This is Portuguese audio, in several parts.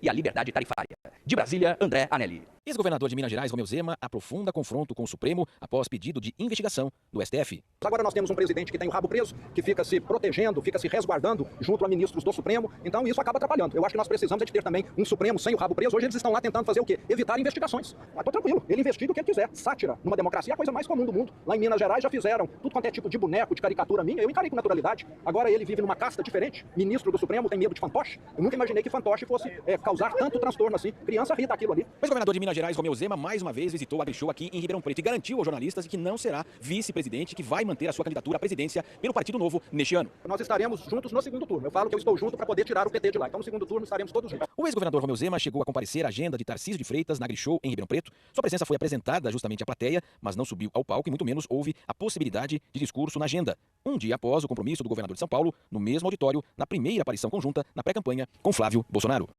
e a liberdade tarifária. De Brasília, André Anelli. Ex-governador de Minas Gerais, Romeu Zema, aprofunda confronto com o Supremo após pedido de investigação do STF. Agora nós temos um presidente que tem o rabo preso, que fica se protegendo, fica se resguardando junto a ministros do Supremo, então isso acaba atrapalhando. Eu acho que nós precisamos de ter também um Supremo sem o rabo preso. Hoje eles estão lá tentando fazer o quê? Evitar investigações. Mas tô tranquilo, ele investiga o que ele quiser. Sátira, numa democracia, é a coisa mais comum do mundo. Lá em Minas Gerais já fizeram tudo quanto é tipo de boneco, de caricatura minha, eu encarei com naturalidade. Agora ele vive numa casta diferente, ministro do Supremo tem medo de fantoche. Eu nunca imaginei que fantoche fosse causar tanto transtorno assim. Criança ri daquilo ali. O ex-governador de Minas Gerais, Romeu Zema, mais uma vez visitou a AgriShow aqui em Ribeirão Preto e garantiu aos jornalistas que não será vice-presidente, que vai manter a sua candidatura à presidência pelo Partido Novo neste ano. Nós estaremos juntos no segundo turno. Eu falo que eu estou junto para poder tirar o PT de lá. Então no segundo turno estaremos todos juntos. O ex-governador Romeu Zema chegou a comparecer à agenda de Tarcísio de Freitas na AgriShow em Ribeirão Preto. Sua presença foi apresentada justamente à plateia, mas não subiu ao palco e muito menos houve a possibilidade de discurso na agenda. Um dia após o compromisso do governador de São Paulo, no mesmo auditório, na primeira aparição conjunta na pré-campanha com Flávio Bolsonaro.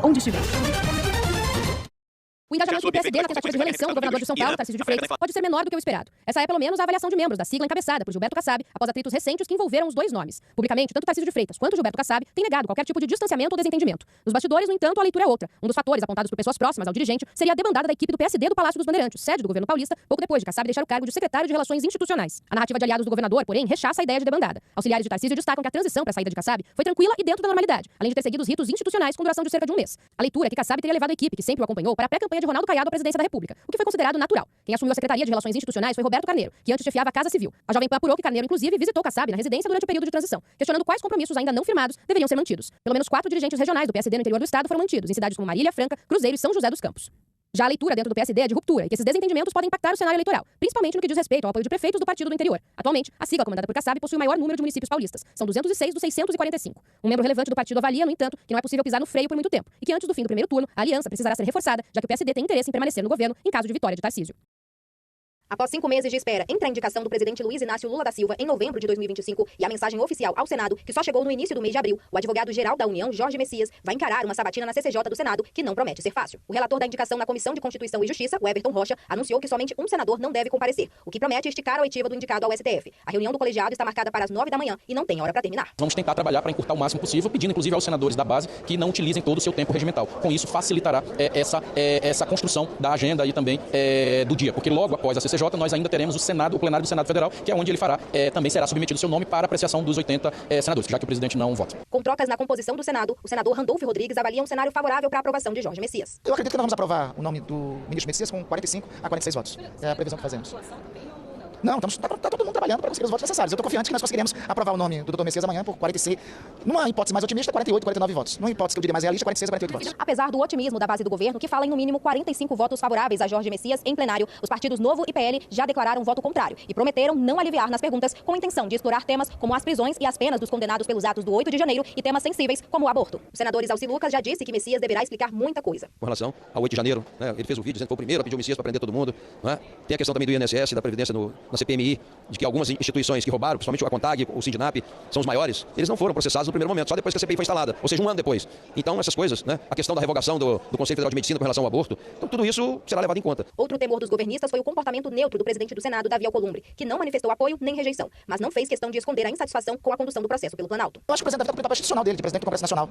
Onde estiver. O engajamento do PSD na tentativa de reeleição do governador de São Paulo, Tarcísio de Freitas, pode ser menor do que o esperado. Essa é, pelo menos, a avaliação de membros da sigla encabeçada por Gilberto Kassab após atritos recentes que envolveram os dois nomes. Publicamente, tanto Tarcísio de Freitas quanto Gilberto Kassab têm negado qualquer tipo de distanciamento ou desentendimento. Nos bastidores, no entanto, a leitura é outra. Um dos fatores apontados por pessoas próximas ao dirigente seria a debandada da equipe do PSD do Palácio dos Bandeirantes, sede do governo paulista, pouco depois de Kassab deixar o cargo de secretário de Relações Institucionais. A narrativa de aliados do governador, porém, rechaça a ideia de debandada. Auxiliares de Tarcísio destacam que a transição para a saída de Kassab foi tranquila e dentro da normalidade, além de ter seguido os ritos institucionais com duração de cerca de um mês. A leitura é que Kassab teria levado a equipe, que sempre o acompanhou, para a pré-campanha de Ronaldo Caiado à presidência da República, o que foi considerado natural. Quem assumiu a Secretaria de Relações Institucionais foi Roberto Carneiro, que antes chefiava a Casa Civil. A Jovem Pan apurou que Carneiro, inclusive, visitou Kassab na residência durante o período de transição, questionando quais compromissos ainda não firmados deveriam ser mantidos. Pelo menos 4 dirigentes regionais do PSD no interior do estado foram mantidos, em cidades como Marília, Franca, Cruzeiro e São José dos Campos. Já a leitura dentro do PSD é de ruptura e que esses desentendimentos podem impactar o cenário eleitoral, principalmente no que diz respeito ao apoio de prefeitos do partido do interior. Atualmente, a sigla comandada por Kassab possui o maior número de municípios paulistas. São 206 dos 645. Um membro relevante do partido avalia, no entanto, que não é possível pisar no freio por muito tempo e que antes do fim do primeiro turno, a aliança precisará ser reforçada, já que o PSD tem interesse em permanecer no governo em caso de vitória de Tarcísio. Após 5 meses de espera entre a indicação do presidente Luiz Inácio Lula da Silva em novembro de 2025 e a mensagem oficial ao Senado, que só chegou no início do mês de abril, o advogado-geral da União, Jorge Messias, vai encarar uma sabatina na CCJ do Senado, que não promete ser fácil. O relator da indicação na Comissão de Constituição e Justiça, o Everton Rocha, anunciou que somente um senador não deve comparecer, o que promete esticar a oitiva do indicado ao STF. A reunião do colegiado está marcada para as 9 da manhã e não tem hora para terminar. Vamos tentar trabalhar para encurtar o máximo possível, pedindo inclusive aos senadores da base que não utilizem todo o seu tempo regimental. Com isso, facilitará essa construção da agenda e também do dia, porque logo após a CCJ nós ainda teremos o plenário do Senado Federal, que é onde ele fará, também será submetido o seu nome para apreciação dos 80 senadores, já que o presidente não vota. Com trocas na composição do Senado, o senador Randolfo Rodrigues avalia um cenário favorável para a aprovação de Jorge Messias. Eu acredito que nós vamos aprovar o nome do ministro Messias com 45 a 46 votos. É a previsão que fazemos. Não, tá todo mundo trabalhando para conseguir os votos necessários. Eu estou confiante que nós conseguiremos aprovar o nome do Dr. Messias amanhã por 46, numa hipótese mais otimista, 48, 49 votos. Numa hipótese que eu diria mais realista, 46 a 48 votos. Apesar do otimismo da base do governo, que fala em no mínimo 45 votos favoráveis a Jorge Messias em plenário, os partidos Novo e PL já declararam voto contrário e prometeram não aliviar nas perguntas com a intenção de explorar temas como as prisões e as penas dos condenados pelos atos do 8 de janeiro e temas sensíveis como o aborto. O senador Isalci Lucas já disse que Messias deverá explicar muita coisa. Com relação ao 8 de janeiro, ele fez um vídeo dizendo que foi o primeiro a pedir o Messias para prender todo mundo. Tem a questão também do INSS, da Previdência na CPMI, de que algumas instituições que roubaram, principalmente a CONTAG, o Sindinap, são os maiores, eles não foram processados no primeiro momento, só depois que a CPI foi instalada, ou seja, um ano depois. Então, essas coisas, a questão da revogação do Conselho Federal de Medicina com relação ao aborto, então tudo isso será levado em conta. Outro temor dos governistas foi o comportamento neutro do presidente do Senado, Davi Alcolumbre, que não manifestou apoio nem rejeição, mas não fez questão de esconder a insatisfação com a condução do processo pelo Planalto. Eu acho que o presidente deve estar com o papel institucional dele, de presidente do Congresso Nacional,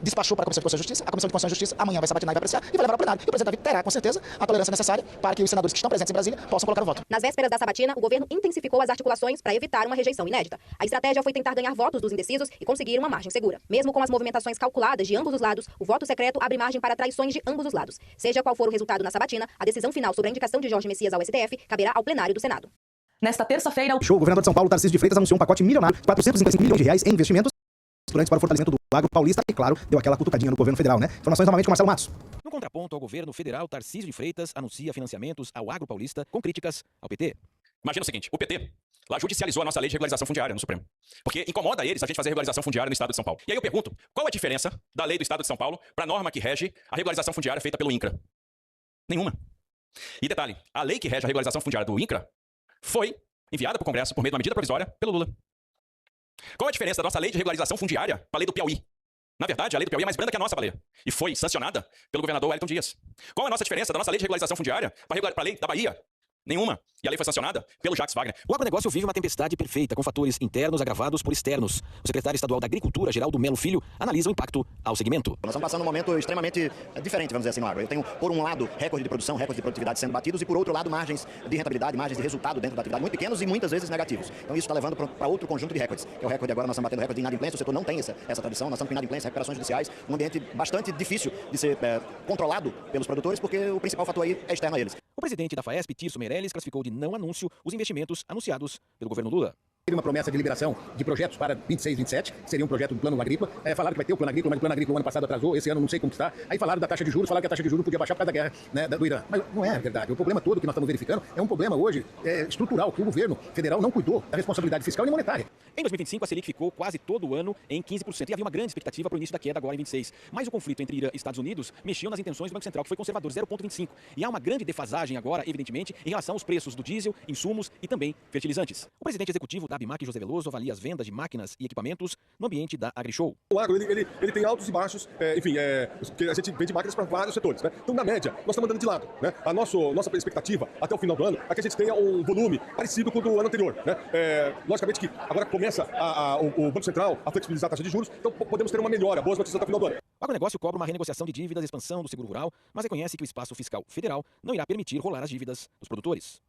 despachou para a Comissão de Constituição e Justiça, a Comissão de Constituição e Justiça amanhã vai sabatinar e vai apreciar e vai levar ao plenário. E o presidente terá, com certeza, a tolerância necessária para que os senadores que estão presentes em Brasília possam colocar o voto. Nas vésperas da sabatina, o governo intensificou as articulações para evitar uma rejeição inédita. A estratégia foi tentar ganhar votos dos indecisos e conseguir uma margem segura. Mesmo com as movimentações calculadas de ambos os lados, o voto secreto abre margem para traições de ambos os lados. Seja qual for o resultado na sabatina, a decisão final sobre a indicação de Jorge Messias ao STF caberá ao plenário do Senado. Nesta terça-feira, o governador de São Paulo, Tarcísio de Freitas, anunciou um pacote milionário de 455 milhões de reais em investimentos para o fortalecimento do agro paulista e, claro, deu aquela cutucadinha no governo federal, Informações novamente com Marcelo Matos. No contraponto ao governo federal, Tarcísio de Freitas anuncia financiamentos ao agro paulista com críticas ao PT. Imagina o seguinte, o PT lá judicializou a nossa lei de regularização fundiária no Supremo. Porque incomoda eles a gente fazer regularização fundiária no Estado de São Paulo. E aí eu pergunto, qual a diferença da lei do Estado de São Paulo para a norma que rege a regularização fundiária feita pelo INCRA? Nenhuma. E detalhe, a lei que rege a regularização fundiária do INCRA foi enviada para o Congresso por meio de uma medida provisória pelo Lula. Qual a diferença da nossa lei de regularização fundiária para a lei do Piauí? Na verdade, a lei do Piauí é mais branda que a nossa baleia. E foi sancionada pelo governador Wellington Dias. Qual é a nossa diferença da nossa lei de regularização fundiária para a lei da Bahia? Nenhuma. E a lei foi sancionada pelo Jacques Wagner. O agronegócio vive uma tempestade perfeita, com fatores internos agravados por externos. O secretário estadual da Agricultura, Geraldo Melo Filho, analisa o impacto ao segmento. Nós estamos passando um momento extremamente diferente, vamos dizer assim, no agro. Eu tenho, por um lado, recorde de produção, recorde de produtividade sendo batidos, e por outro lado, margens de rentabilidade, margens de resultado dentro da atividade muito pequenos e muitas vezes negativos. Então isso está levando para outro conjunto de recordes, que é o recorde agora, nós estamos batendo recorde de inadimplência, o setor não tem essa tradição, nós estamos com inadimplência, recuperações judiciais, um ambiente bastante difícil de ser controlado pelos produtores, porque o principal fator aí é externo a eles. O presidente da FAESP, Tirso Meirelles, classificou de não anúncio os investimentos anunciados pelo governo Lula. Teve uma promessa de liberação de projetos para 26, 27, que seria um projeto do plano agrícola. Falaram que vai ter o plano agrícola, mas o plano agrícola o ano passado atrasou, esse ano não sei como está. Aí falaram da taxa de juros, falaram que a taxa de juros podia baixar por causa da guerra, né, do Irã. Mas não é verdade. O problema todo que nós estamos verificando é um problema hoje estrutural, que o governo federal não cuidou da responsabilidade fiscal e monetária. Em 2025, a Selic ficou quase todo o ano em 15% e havia uma grande expectativa para o início da queda agora em 26. Mas o conflito entre Irã e Estados Unidos mexeu nas intenções do Banco Central, que foi conservador, 0,25. E há uma grande defasagem agora, evidentemente, em relação aos preços do diesel, insumos e também fertilizantes. O presidente executivo da ABIMAQ, José Veloso, avalia as vendas de máquinas e equipamentos no ambiente da AgriShow. O agro, ele tem altos e baixos, porque a gente vende máquinas para vários setores, né? Então, na média, nós estamos andando de lado, né? Nossa expectativa até o final do ano é que a gente tenha um volume parecido com o do ano anterior, né? Logicamente que agora começa o Banco Central a flexibilizar a taxa de juros, então podemos ter uma melhora, boas notícias até o final do ano. O agronegócio cobra uma renegociação de dívidas, expansão do seguro rural, mas reconhece que o espaço fiscal federal não irá permitir rolar as dívidas dos produtores.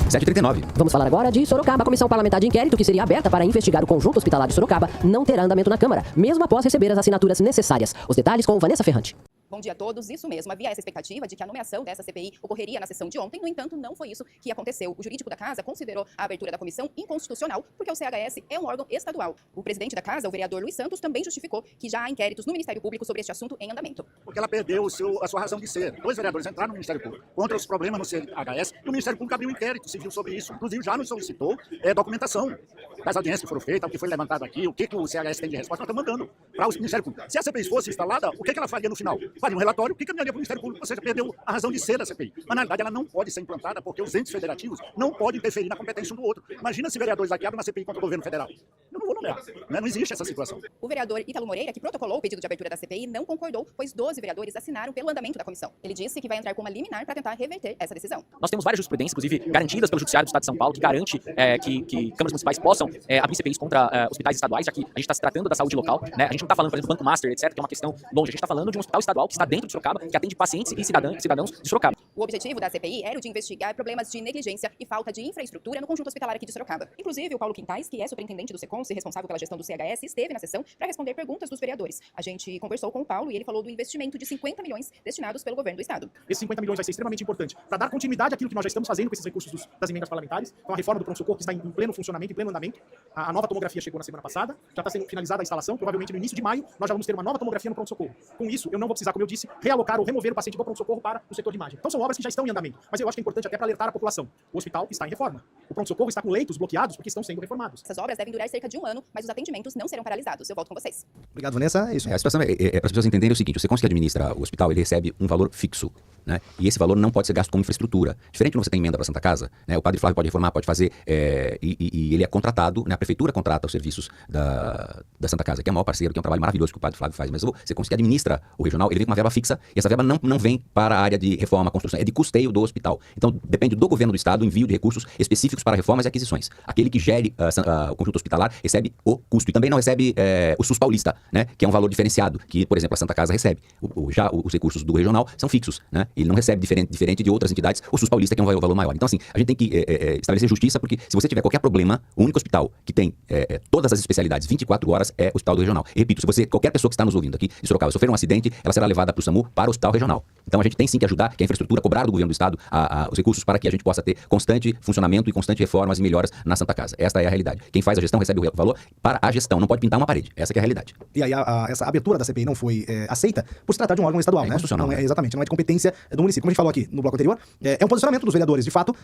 7h39. Vamos falar agora de Sorocaba. A comissão parlamentar de inquérito, que seria aberta para investigar o conjunto hospitalar de Sorocaba, não terá andamento na Câmara, mesmo após receber as assinaturas necessárias. Os detalhes com Vanessa Ferrante. Bom dia a todos. Isso mesmo, havia essa expectativa de que a nomeação dessa CPI ocorreria na sessão de ontem, no entanto, não foi isso que aconteceu. O jurídico da Casa considerou a abertura da comissão inconstitucional, porque o CHS é um órgão estadual. O presidente da Casa, o vereador Luiz Santos, também justificou que já há inquéritos no Ministério Público sobre este assunto em andamento. Porque ela perdeu a sua razão de ser. Dois vereadores entraram no Ministério Público contra os problemas no CHS, e o Ministério Público abriu um inquérito civil sobre isso. Inclusive, já nos solicitou documentação das audiências que foram feitas, o que foi levantado aqui, o que o CHS tem de resposta. Nós estamos mandando para o Ministério Público. Se a CPI fosse instalada, o que ela faria no final? Faria um relatório, que caminharia para o Ministério Público, ou seja, perdeu a razão de ser da CPI. Mas, na realidade, ela não pode ser implantada porque os entes federativos não podem interferir na competência um do outro. Imagina se vereadores aqui abrem uma CPI contra o governo federal. Eu não vou nomear, né? Não existe essa situação. O vereador Ítalo Moreira, que protocolou o pedido de abertura da CPI, não concordou, pois 12 vereadores assinaram pelo andamento da comissão. Ele disse que vai entrar com uma liminar para tentar reverter essa decisão. Nós temos várias jurisprudências, inclusive garantidas pelo Judiciário do Estado de São Paulo, que garante que câmaras municipais possam abrir CPIs contra hospitais estaduais, já que a gente está se tratando da saúde local, né? A gente não está falando, por exemplo, do Banco Master, etc., que é uma questão longe. A gente está falando de um hospital estadual que está dentro de Sorocaba, que atende pacientes e cidadãos de Sorocaba. O objetivo da CPI era o de investigar problemas de negligência e falta de infraestrutura no conjunto hospitalar aqui de Sorocaba. Inclusive, o Paulo Quintais, que é superintendente do SECONS e responsável pela gestão do CHS, esteve na sessão para responder perguntas dos vereadores. A gente conversou com o Paulo e ele falou do investimento de 50 milhões destinados pelo governo do estado. Esses 50 milhões vai ser extremamente importante para dar continuidade àquilo que nós já estamos fazendo com esses recursos das emendas parlamentares, com a reforma do pronto-socorro que está em pleno funcionamento, em pleno andamento. A nova tomografia chegou na semana passada, já está sendo finalizada a instalação, provavelmente no início de maio nós já vamos ter uma nova tomografia no pronto-socorro. Com isso, eu não vou precisar, como eu disse, realocar ou remover o paciente do pronto-socorro para o setor de imagem. Então são obras que já estão em andamento, mas eu acho que é importante até para alertar a população. O hospital está em reforma. O pronto-socorro está com leitos bloqueados porque estão sendo reformados. Essas obras devem durar cerca de um ano, mas os atendimentos não serão paralisados. Eu volto com vocês. Obrigado, Vanessa. É isso. A situação para as pessoas entenderem o seguinte: o SECONS que administra o hospital, ele recebe um valor fixo, né? E esse valor não pode ser gasto com infraestrutura. Diferente quando você tem emenda para a Santa Casa, né? O padre Flávio pode reformar, pode fazer, e ele é contratado, né? A prefeitura contrata os serviços da Santa Casa, que é o maior parceiro, que é um trabalho maravilhoso que o padre Flávio faz. Mas o SECONS que administra o regional, ele vem com uma verba fixa, e essa verba não vem para a área de reforma, construção, é de custeio do hospital. Então depende do governo do estado o envio de recursos específicos para reformas e aquisições. Aquele que gere o conjunto hospitalar recebe o custo, e também não recebe o SUS paulista, né? Que é um valor diferenciado, que, por exemplo, a Santa Casa recebe. Já os recursos do regional são fixos, né? Ele não recebe diferente de outras entidades, o SUS paulista, que é um valor maior. Então, assim, a gente tem que estabelecer justiça, porque se você tiver qualquer problema, o único hospital que tem todas as especialidades 24 horas é o hospital do regional. E repito, se qualquer pessoa que está nos ouvindo aqui de Sorocaba sofrer um acidente, ela será levada para o SAMU, para o hospital regional. Então a gente tem sim que ajudar, que a infraestrutura, cobrar do governo do estado os recursos para que a gente possa ter constante funcionamento e constante reformas e melhoras na Santa Casa. Esta é a realidade. Quem faz a gestão recebe o valor para a gestão, não pode pintar uma parede. Essa que é a realidade. E aí essa abertura da CPI não foi aceita por se tratar de um órgão estadual, né? Constitucional, não exatamente, não é de competência do município. Como a gente falou aqui no bloco anterior, é um posicionamento dos vereadores, de fato,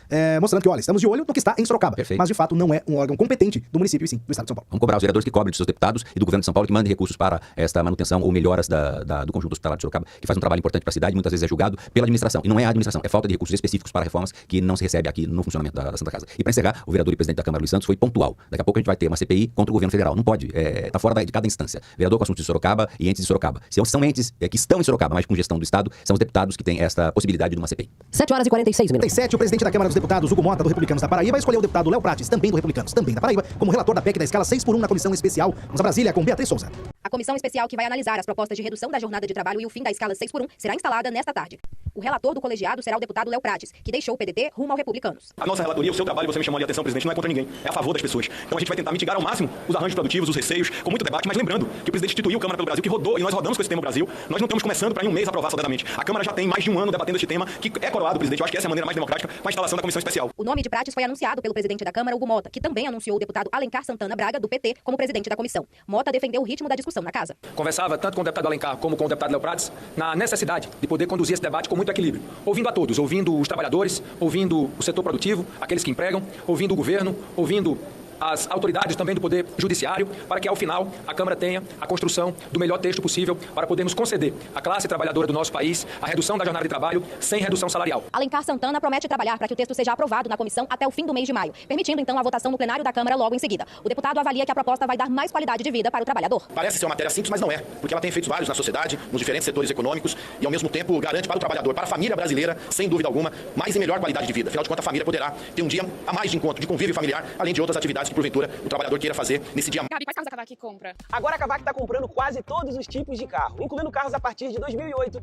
mostrando que, olha, estamos de olho no que está em Sorocaba. Perfeito. Mas, de fato, não é um órgão competente do município, e sim do estado de São Paulo. Vamos cobrar os vereadores que cobrem dos seus deputados e do governo de São Paulo que mandem recursos para esta manutenção ou melhoras do conjunto hospitalar de Sorocaba, que faz um trabalho importante para a cidade e muitas vezes é julgado pela administração. E não é a administração, é falta de recursos específicos para reformas que não se recebe aqui no funcionamento da Santa Casa. E para encerrar, o vereador e presidente da Câmara, Luiz Santos, foi pontual. Daqui a pouco a gente vai ter uma CPI contra contra o governo federal. Não pode. Está fora de cada instância. Vereador com assuntos de Sorocaba e entes de Sorocaba. Se são entes que estão em Sorocaba, mas com gestão do Estado, são os deputados que têm esta possibilidade de uma CPI. 7h46. O presidente da Câmara dos Deputados, Hugo Mota, do Republicanos da Paraíba, escolheu o deputado Léo Prates, também do Republicanos, também da Paraíba, como relator da PEC da escala 6x1 na comissão especial. Vamos a Brasília com Beatriz Souza. A comissão especial que vai analisar as propostas de redução da jornada de trabalho e o fim da escala 6x1 será instalada nesta tarde. O relator do colegiado será o deputado Léo Prates, que deixou o PDT rumo ao Republicanos. A nossa relatoria, o seu trabalho, você me chamou de atenção, presidente, não é contra ninguém, é a favor das pessoas. Então a gente vai tentar mitigar ao máximo os arranjos produtivos, os receios, com muito debate, mas lembrando que o presidente instituiu a Câmara pelo Brasil, que rodou, e nós rodamos com esse tema no Brasil. Nós não estamos começando para em um mês aprovar saudatamente. A Câmara já tem mais de um ano debatendo esse tema, que é coroado, presidente. Eu acho que essa é a maneira mais democrática com a instalação da comissão especial. O nome de Prates foi anunciado pelo presidente da Câmara, Hugo Mota, que também anunciou o deputado Alencar Santana Braga, do PT, como presidente da comissão. Mota defendeu o ritmo da discussão na casa. Conversava tanto com o deputado Alencar como com o deputado Léo Prates na necessidade de poder conduzir esse debate com muito equilíbrio. Ouvindo a todos, ouvindo os trabalhadores, ouvindo o setor produtivo, aqueles que empregam, ouvindo o governo, ouvindo as autoridades também do Poder Judiciário, para que ao final a Câmara tenha a construção do melhor texto possível para podermos conceder à classe trabalhadora do nosso país a redução da jornada de trabalho sem redução salarial. Alencar Santana promete trabalhar para que o texto seja aprovado na comissão até o fim do mês de maio, permitindo então a votação no plenário da Câmara logo em seguida. O deputado avalia que a proposta vai dar mais qualidade de vida para o trabalhador. Parece ser uma matéria simples, mas não é, porque ela tem efeitos vários na sociedade, nos diferentes setores econômicos e ao mesmo tempo garante para o trabalhador, para a família brasileira, sem dúvida alguma, mais e melhor qualidade de vida. Afinal de contas, a família poderá ter um dia a mais de encontro, de convívio familiar, além de outras atividades que porventura o trabalhador queira fazer nesse dia. Gabi, quais carros a Kavak compra? Agora a Kavak está comprando quase todos os tipos de carro, incluindo carros a partir de 2008.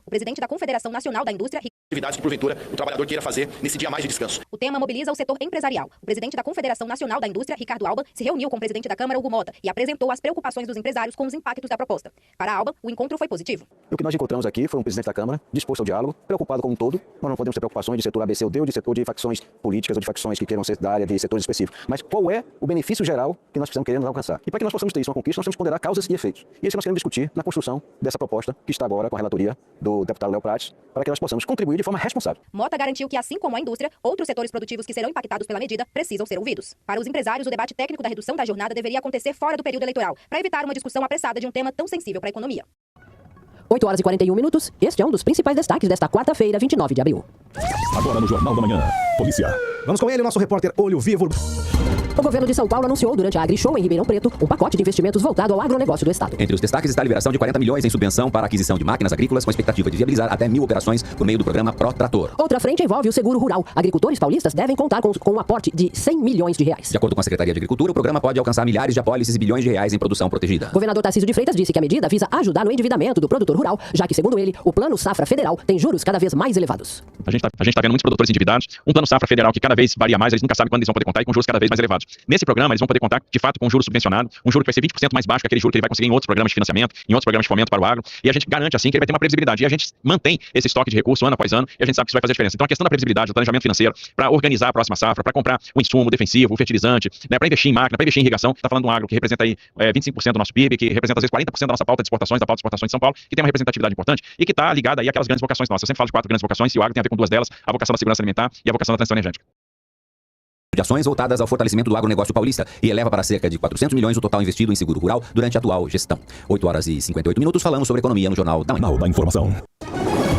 O presidente da Confederação Nacional da Indústria... Atividades que porventura o trabalhador queira fazer nesse dia a mais de descanso. O tema mobiliza o setor empresarial. O presidente da Confederação Nacional da Indústria, Ricardo Alba, se reuniu com o presidente da Câmara, Hugo Mota, e apresentou as preocupações dos empresários com os impactos da proposta. Para Alba, o encontro foi positivo. O que nós encontramos aqui foi um presidente da Câmara disposto ao diálogo, preocupado com um todo. Nós não podemos ter preocupações de setor A, B, C ou D, ou de setor de facções políticas ou de facções que queiram ser da área de setores específicos. Mas qual é o benefício geral que nós precisamos querendo alcançar? E para que nós possamos ter isso uma conquista, nós temos que ponderar causas e efeitos. E é isso que nós queremos discutir na construção dessa proposta, que está agora com a relatoria do deputado Léo Prates, para que nós possamos contribuir de forma responsável. Mota garantiu que, assim como a indústria, outros setores produtivos que serão impactados pela medida precisam ser ouvidos. Para os empresários, o debate técnico da redução da jornada deveria acontecer fora do período eleitoral, para evitar uma discussão apressada de um tema tão sensível para a economia. 8h41. Este é um dos principais destaques desta quarta-feira, 29 de abril. Agora no Jornal da Manhã. Polícia. Vamos com ele, o nosso repórter Olho Vivo. O governo de São Paulo anunciou durante a AgriShow em Ribeirão Preto um pacote de investimentos voltado ao agronegócio do estado. Entre os destaques está a liberação de 40 milhões em subvenção para a aquisição de máquinas agrícolas com a expectativa de viabilizar até 1.000 operações por meio do programa ProTrator. Outra frente envolve o seguro rural. Agricultores paulistas devem contar com um aporte de 100 milhões de reais. De acordo com a Secretaria de Agricultura, o programa pode alcançar milhares de apólices e bilhões de reais em produção protegida. O governador Tarcísio de Freitas disse que a medida visa ajudar no endividamento do produtor rural, já que, segundo ele, o Plano Safra Federal tem juros cada vez mais elevados. A gente tá vendo muitos produtores endividados, um Plano Safra Federal que cada vez varia mais, eles nunca sabem quando eles vão poder contar e com juros cada vez mais elevados. Nesse programa, eles vão poder contar, de fato, com um juro subvencionado, um juro que vai ser 20% mais baixo que aquele juro que ele vai conseguir em outros programas de financiamento, em outros programas de fomento para o agro, e a gente garante, assim, que ele vai ter uma previsibilidade. E a gente mantém esse estoque de recurso ano após ano, e a gente sabe que isso vai fazer diferença. Então, a questão da previsibilidade, do planejamento financeiro, para organizar a próxima safra, para comprar o insumo, o defensivo, o fertilizante, né, para investir em máquina, para investir em irrigação, está falando de um agro que representa aí 25% do nosso PIB, que representa, às vezes, 40% da nossa pauta de exportações, da pauta de exportações de São Paulo, que tem uma representatividade importante e que está ligada aí àquelas grandes vocações nossas. Eu sempre falo de 4 grandes vocações, e o agro tem a ver com 2 delas, a vocação da segurança alimentar e a vocação da transição energética. De ações voltadas ao fortalecimento do agronegócio paulista e eleva para cerca de 400 milhões o total investido em seguro rural durante a atual gestão. 8h58, falamos sobre economia no Jornal da Manhã. Da Informação.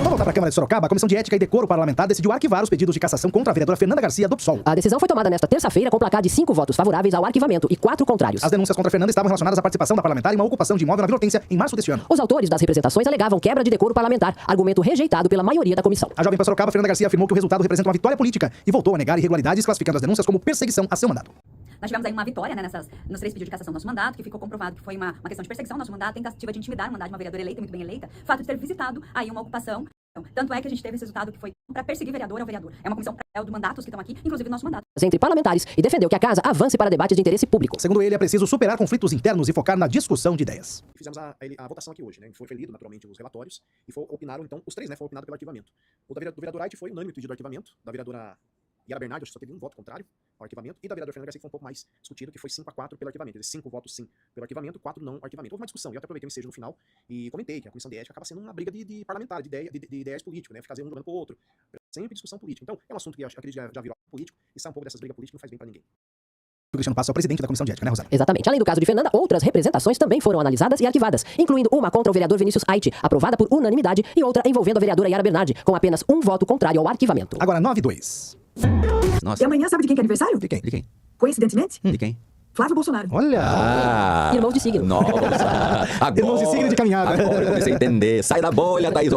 Vamos voltar para a Câmara de Sorocaba. A Comissão de Ética e Decoro Parlamentar decidiu arquivar os pedidos de cassação contra a vereadora Fernanda Garcia do PSOL. A decisão foi tomada nesta terça-feira com placar de 5 votos favoráveis ao arquivamento e 4 contrários. As denúncias contra a Fernanda estavam relacionadas à participação da parlamentar em uma ocupação de imóvel na Vila Hortência em março deste ano. Os autores das representações alegavam quebra de decoro parlamentar, argumento rejeitado pela maioria da comissão. A jovem para Sorocaba, Fernanda Garcia, afirmou que o resultado representa uma vitória política e voltou a negar irregularidades, classificando as denúncias como perseguição a seu mandato. Nós tivemos aí uma vitória, né, nos 3 pedidos de cassação do nosso mandato, que ficou comprovado que foi uma questão de perseguição do nosso mandato, tentativa de intimidar o mandato de uma vereadora eleita, muito bem eleita, fato de ter visitado aí uma ocupação. Tanto é que a gente teve esse resultado que foi para perseguir vereador ao vereador. É uma comissão de mandatos que estão aqui, inclusive do nosso mandato. Entre parlamentares, e defendeu que a casa avance para debates de interesse público. Segundo ele, é preciso superar conflitos internos e focar na discussão de ideias. Fizemos a votação aqui hoje, né? Foi lido naturalmente os relatórios e opinaram, então, os 3, né? Foi opinado pelo arquivamento. O do vereador Aite foi unânime o pedido do arquivamento, da vereadora Yara Bernardi, acho que só teve um voto contrário ao arquivamento, e da vereadora Fernanda Garcia, que foi um pouco mais discutido, que foi 5-4 pelo arquivamento. 5 votos sim pelo arquivamento, 4 não arquivamento. Houve uma discussão, e eu até aproveitei o ensejo no final e comentei que a Comissão de Ética acaba sendo uma briga de parlamentar, de ideias políticas, né? Ficar um jogando pro outro. Sempre discussão política. Então, é um assunto que eu acredito já virou político, e sair um pouco dessas brigas políticas não faz bem pra ninguém. O Cristiano Passo é o presidente da Comissão de Ética, né, Rosana? Exatamente. Além do caso de Fernanda, outras representações também foram analisadas e arquivadas, incluindo uma contra o vereador Vinícius Aite, aprovada por unanimidade, e outra envolvendo a vereadora Yara Bernardi, com apenas um voto contrário ao arquivamento. Agora, 9-2. Nossa. E amanhã sabe de quem que é aniversário? De quem? Coincidentemente? De quem? Flávio Bolsonaro. Olha! Irmãos de signo. Nossa! Agora, Irmãos de signo de caminhada. Agora eu comecei a entender. Sai da bolha, Thaís.